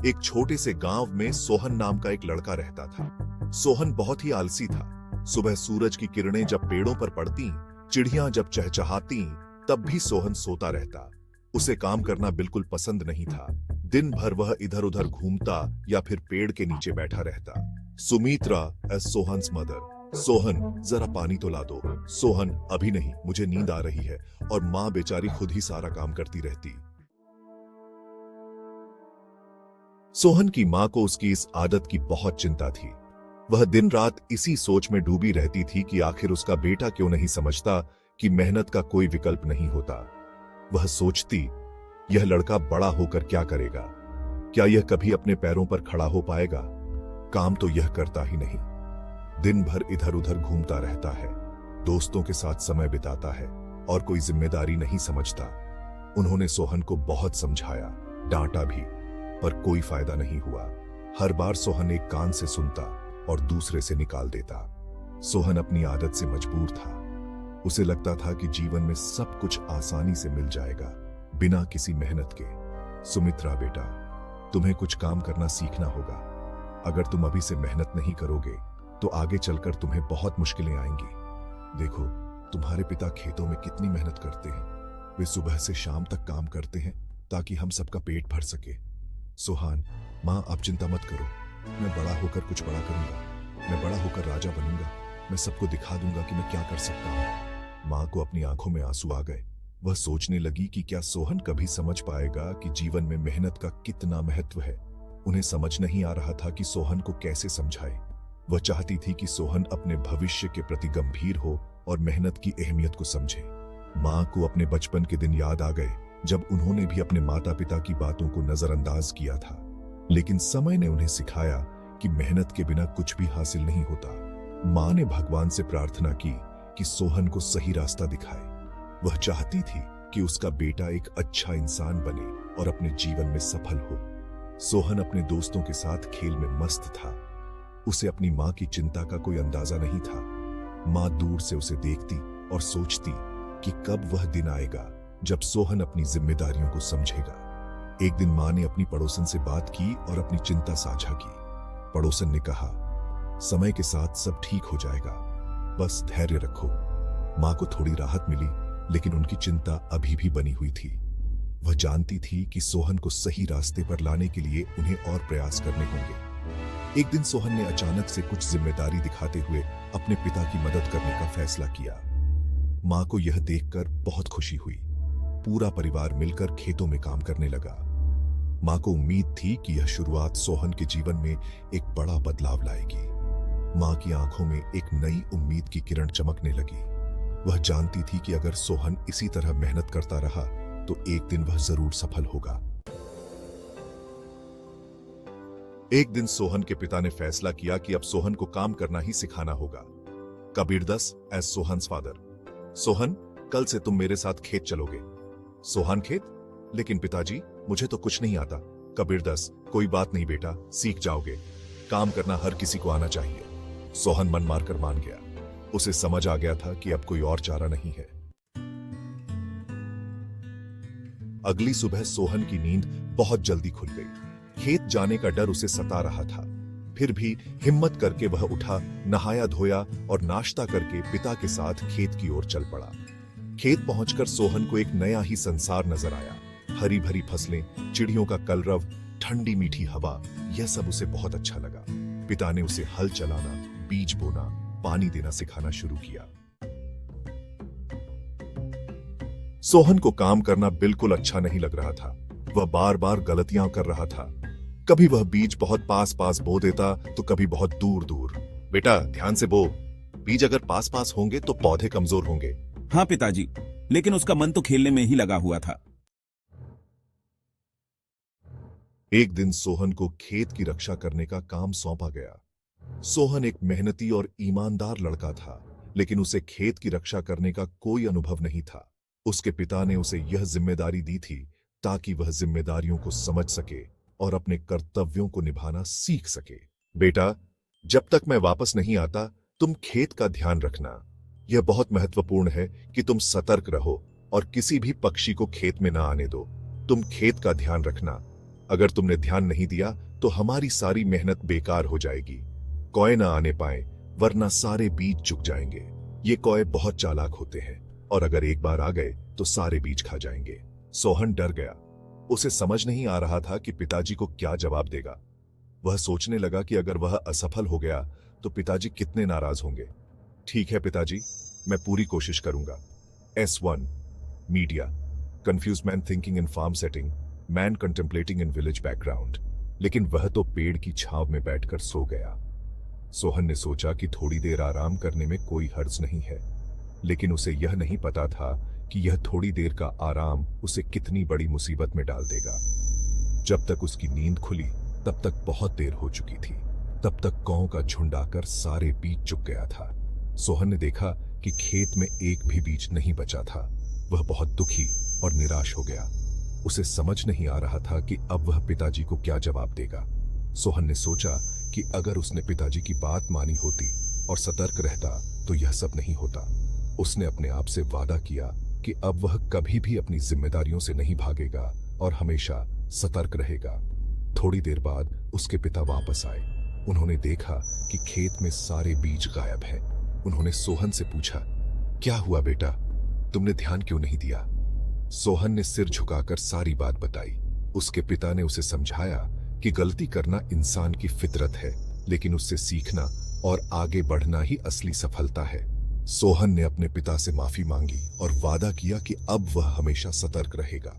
एक छोटे से गांव में सोहन नाम का एक लड़का रहता था। सोहन बहुत ही आलसी था। सुबह सूरज की किरणें जब पेड़ों पर पड़ती, चिड़ियां जब चहचहाती, तब भी सोहन सोता रहता। उसे काम करना बिल्कुल पसंद नहीं था। दिन भर वह इधर उधर घूमता या फिर पेड़ के नीचे बैठा रहता। सुमित्रा एज सोहन्स मदर, सोहन जरा पानी तो ला दो। सोहन, अभी नहीं, मुझे नींद आ रही है। और माँ बेचारी खुद ही सारा काम करती रहती। सोहन की माँ को उसकी इस आदत की बहुत चिंता थी। वह दिन रात इसी सोच में डूबी रहती थी कि आखिर उसका बेटा क्यों नहीं समझता कि मेहनत का कोई विकल्प नहीं होता। वह सोचती, यह लड़का बड़ा होकर क्या करेगा? क्या यह कभी अपने पैरों पर खड़ा हो पाएगा? काम तो यह करता ही नहीं, दिन भर इधर उधर घूमता रहता है, दोस्तों के साथ समय बिताता है और कोई जिम्मेदारी नहीं समझता। उन्होंने सोहन को बहुत समझाया, डांटा भी, पर कोई फायदा नहीं हुआ। हर बार सोहन एक कान से सुनता और दूसरे से निकाल देता। सोहन अपनी आदत से मजबूर था। उसे लगता था कि जीवन में सब कुछ आसानी से मिल जाएगा, बिना किसी मेहनत के। सुमित्रा बेटा, तुम्हें कुछ काम करना सीखना होगा। अगर तुम अभी से मेहनत नहीं करोगे तो आगे चलकर तुम्हें बहुत मुश्किलें आएंगी। देखो, तुम्हारे पिता खेतों में कितनी मेहनत करते हैं। वे सुबह से शाम तक काम करते हैं ताकि हम सबका पेट भर सके। सोहन, माँ आप चिंता मत करो, मैं बड़ा होकर कुछ बड़ा करूंगा। मैं बड़ा होकर राजा बनूंगा। मैं सबको दिखा दूंगा कि मैं क्या कर सकता हूँ। माँ को अपनी आंखों में आंसू आ गए। वह सोचने लगी कि क्या सोहन कभी समझ पाएगा कि जीवन में मेहनत का कितना महत्व है। उन्हें समझ नहीं आ रहा था कि सोहन को कैसे समझाए। वह चाहती थी कि सोहन अपने भविष्य के प्रति गंभीर हो और मेहनत की अहमियत को समझे। माँ को अपने बचपन के दिन याद आ गए जब उन्होंने भी अपने माता पिता की बातों को नजरअंदाज किया था। लेकिन समय ने उन्हें सिखाया कि मेहनत के बिना कुछ भी हासिल नहीं होता। माँ ने भगवान से प्रार्थना की कि सोहन को सही रास्ता दिखाए। वह चाहती थी कि उसका बेटा एक अच्छा इंसान बने और अपने जीवन में सफल हो। सोहन अपने दोस्तों के साथ खेल में मस्त था। उसे अपनी माँ की चिंता का कोई अंदाजा नहीं था। माँ दूर से उसे देखती और सोचती कि कब वह दिन आएगा जब सोहन अपनी जिम्मेदारियों को समझेगा। एक दिन माँ ने अपनी पड़ोसन से बात की और अपनी चिंता साझा की। पड़ोसन ने कहा, समय के साथ सब ठीक हो जाएगा, बस धैर्य रखो। माँ को थोड़ी राहत मिली, लेकिन उनकी चिंता अभी भी बनी हुई थी। वह जानती थी कि सोहन को सही रास्ते पर लाने के लिए उन्हें और प्रयास करने होंगे। एक दिन सोहन ने अचानक से कुछ जिम्मेदारी दिखाते हुए अपने पिता की मदद करने का फैसला किया। माँ को यह देखकर बहुत खुशी हुई। पूरा परिवार मिलकर खेतों में काम करने लगा। माँ को उम्मीद थी कि यह शुरुआत सोहन के जीवन में एक बड़ा बदलाव लाएगी। माँ की आंखों में एक नई उम्मीद की किरण चमकने लगी। वह जानती थी कि अगर सोहन इसी तरह मेहनत करता रहा तो एक दिन वह जरूर सफल होगा। एक दिन सोहन के पिता ने फैसला किया कि अब सोहन को काम करना ही सिखाना होगा। कबीरदास एज सोहन्स फादर, सोहन, कल से तुम मेरे साथ खेत चलोगे। सोहन, खेत? लेकिन पिताजी, मुझे तो कुछ नहीं आता। कबीरदास, कोई बात नहीं बेटा, सीख जाओगे। काम करना हर किसी को आना चाहिए। सोहन मन मारकर मान गया। उसे समझ आ गया था कि अब कोई और चारा नहीं है। अगली सुबह सोहन की नींद बहुत जल्दी खुल गई। खेत जाने का डर उसे सता रहा था। फिर भी हिम्मत करके वह उठा, नहाया धोया और नाश्ता करके पिता के साथ खेत की ओर चल पड़ा। खेत पहुंचकर सोहन को एक नया ही संसार नजर आया। हरी भरी फसलें, चिड़ियों का कलरव, ठंडी मीठी हवा, यह सब उसे बहुत अच्छा लगा। पिता ने उसे हल चलाना, बीज बोना, पानी देना सिखाना शुरू किया। सोहन को काम करना बिल्कुल अच्छा नहीं लग रहा था। वह बार बार गलतियां कर रहा था। कभी वह बीज बहुत पास पास बो देता तो कभी बहुत दूर दूर। बेटा, ध्यान से बो। बीज अगर पास पास होंगे तो पौधे कमजोर होंगे। हाँ पिताजी, लेकिन उसका मन तो खेलने में ही लगा हुआ था। एक दिन सोहन को खेत की रक्षा करने का काम सौंपा गया। सोहन एक मेहनती और ईमानदार लड़का था, लेकिन उसे खेत की रक्षा करने का कोई अनुभव नहीं था। उसके पिता ने उसे यह जिम्मेदारी दी थी ताकि वह जिम्मेदारियों को समझ सके और अपने कर्तव्यों को निभाना सीख सके। बेटा, जब तक मैं वापस नहीं आता, तुम खेत का ध्यान रखना। यह बहुत महत्वपूर्ण है कि तुम सतर्क रहो और किसी भी पक्षी को खेत में ना आने दो। तुम खेत का ध्यान रखना। अगर तुमने ध्यान नहीं दिया तो हमारी सारी मेहनत बेकार हो जाएगी। कौए ना आने पाए, वरना सारे बीज चुक जाएंगे। ये कौए बहुत चालाक होते हैं और अगर एक बार आ गए तो सारे बीज खा जाएंगे। सोहन डर गया। उसे समझ नहीं आ रहा था कि पिताजी को क्या जवाब देगा। वह सोचने लगा कि अगर वह असफल हो गया तो पिताजी कितने नाराज होंगे। ठीक है पिताजी, मैं पूरी कोशिश करूंगा। S1 media, confuse man thinking in farm setting, man contemplating in village background. लेकिन वह तो पेड़ की छांव में बैठकर सो गया। सोहन ने सोचा कि थोड़ी देर आराम करने में कोई हर्ज नहीं है, लेकिन उसे यह नहीं पता था कि यह थोड़ी देर का आराम उसे कितनी बड़ी मुसीबत में डाल देगा। जब तक उसकी नींद खुली तब तक बहुत देर हो चुकी थी। तब तक कौओं का झुंड आकर सारे बीज चुक गया था। सोहन ने देखा कि खेत में एक भी बीज नहीं बचा था। वह बहुत दुखी और निराश हो गया। उसे समझ नहीं आ रहा था कि अब वह पिताजी को क्या जवाब देगा। सोहन ने सोचा कि अगर उसने पिताजी की बात मानी होती और सतर्क रहता तो यह सब नहीं होता। उसने अपने आप से वादा किया कि अब वह कभी भी अपनी जिम्मेदारियों से नहीं भागेगा और हमेशा सतर्क रहेगा। थोड़ी देर बाद उसके पिता वापस आए। उन्होंने देखा कि खेत में सारे बीज गायब हैं। उन्होंने सोहन से पूछा, क्या हुआ बेटा, तुमने ध्यान क्यों नहीं दिया? सोहन ने सिर झुकाकर सारी बात बताई। उसके पिता ने उसे समझाया कि गलती करना इंसान की फितरत है, लेकिन उससे सीखना और आगे बढ़ना ही असली सफलता है। सोहन ने अपने पिता से माफी मांगी और वादा किया कि अब वह हमेशा सतर्क रहेगा।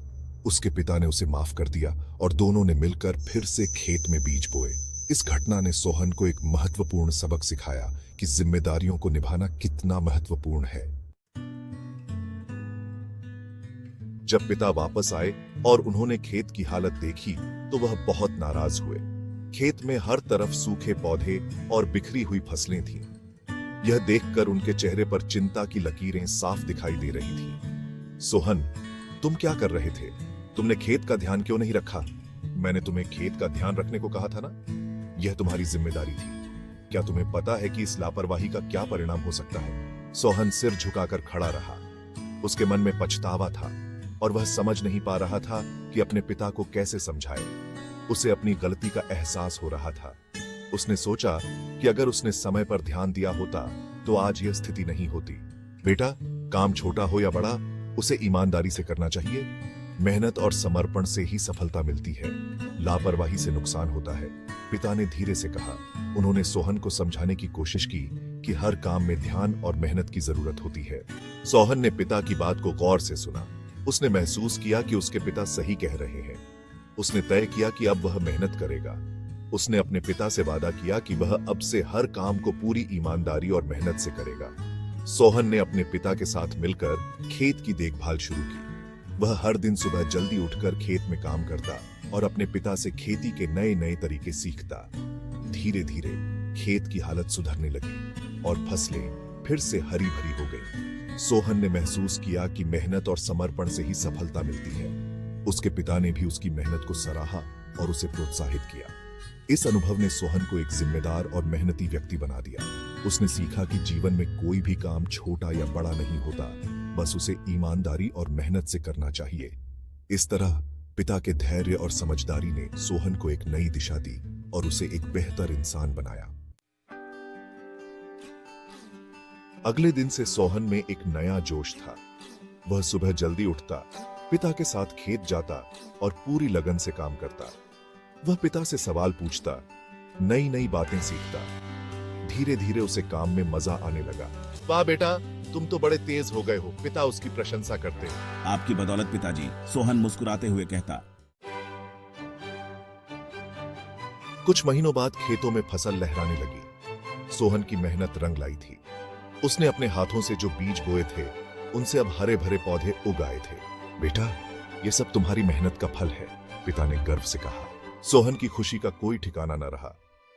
उसके पिता ने उसे माफ कर दिया और दोनों ने मिलकर फिर से खेत में बीज बोए। इस घटना ने सोहन को एक महत्वपूर्ण सबक सिखाया कि जिम्मेदारियों को निभाना कितना महत्वपूर्ण है। जब पिता वापस आए और उन्होंने खेत की हालत देखी तो वह बहुत नाराज हुए। खेत में हर तरफ सूखे पौधे और बिखरी हुई फसलें थीं। यह देखकर उनके चेहरे पर चिंता की लकीरें साफ दिखाई दे रही थीं। सोहन, तुम क्या कर रहे थे? तुमने खेत का ध्यान क्यों नहीं रखा? मैंने तुम्हें खेत का ध्यान रखने को कहा था ना। यह तुम्हारी जिम्मेदारी थी। क्या तुम्हें पता है कि इस लापरवाही का क्या परिणाम हो सकता है? सोहन सिर झुकाकर खड़ा रहा। उसके मन में पछतावा था और वह समझ नहीं पा रहा था कि अपने पिता को कैसे समझाए। उसे अपनी गलती का एहसास हो रहा था। उसने सोचा कि अगर उसने समय पर ध्यान दिया होता तो आज यह स्थिति नहीं होती। बेटा, काम छोटा हो या बड़ा, उसे ईमानदारी से करना चाहिए। मेहनत और समर्पण से ही सफलता मिलती है, लापरवाही से नुकसान होता है। पिता ने धीरे से कहा। उन्होंने सोहन को समझाने की कोशिश की कि हर काम में ध्यान और मेहनत की जरूरत होती है। सोहन ने पिता की बात को गौर से सुना। उसने महसूस किया कि उसके पिता सही कह रहे हैं। उसने तय किया कि अब वह मेहनत करेगा। उसने अपने पिता से वादा किया कि वह अब से हर काम को पूरी ईमानदारी और मेहनत से करेगा। सोहन ने अपने पिता के साथ मिलकर खेत की देखभाल शुरू की। वह हर दिन सुबह जल्दी उठकर खेत में काम करता और अपने पिता से खेती के नए नए तरीके सीखता। धीरे धीरे खेत की हालत सुधरने लगी और फसलें फिर से हरी भरी हो गई। सोहन ने महसूस किया कि मेहनत और समर्पण से ही सफलता मिलती है। उसके पिता ने भी उसकी मेहनत को सराहा और उसे प्रोत्साहित किया। इस अनुभव ने सोहन को एक जिम्मेदार और मेहनती व्यक्ति बना दिया। उसने सीखा कि जीवन में कोई भी काम छोटा या बड़ा नहीं होता, बस उसे ईमानदारी और मेहनत से करना चाहिए। इस तरह पिता के धैर्य और समझदारी ने सोहन को एक नई दिशा दी और उसे एक बेहतर इंसान बनाया। अगले दिन से सोहन में एक नया जोश था। वह सुबह जल्दी उठता, पिता के साथ खेत जाता और पूरी लगन से काम करता। वह पिता से सवाल पूछता, नई नई बातें सीखता। धीरे धीरे उसे काम में मजा आने लगा। वाह बेटा, तुम तो बड़े तेज हो गए हो, पिता उसकी प्रशंसा करते। आपकी बदौलत पिताजी, सोहन मुस्कुराते हुए कहता। कुछ महीनों बाद खेतों में फसल लहराने लगी। सोहन की मेहनत रंग लाई थी। उसने अपने हाथों से जो बीज बोए थे, उनसे अब हरे भरे पौधे उग आए थे। बेटा, ये सब तुम्हारी मेहनत का फल है, पिता ने गर्व से कहा। सोहन की खुशी का कोई ठिकाना न रहा।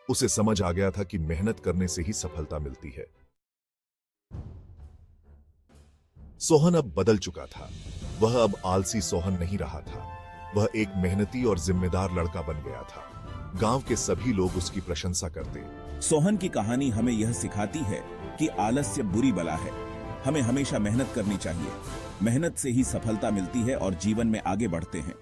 उसे समझ आ गया था कि मेहनत करने से ही सफलता मिलती है। सोहन अब बदल चुका था। वह अब आलसी सोहन नहीं रहा था। वह एक मेहनती और जिम्मेदार लड़का बन गया था। गांव के सभी लोग उसकी प्रशंसा करते। सोहन की कहानी हमें यह सिखाती है कि आलस्य बुरी बला है। हमें हमेशा मेहनत करनी चाहिए। मेहनत से ही सफलता मिलती है और जीवन में आगे बढ़ते हैं।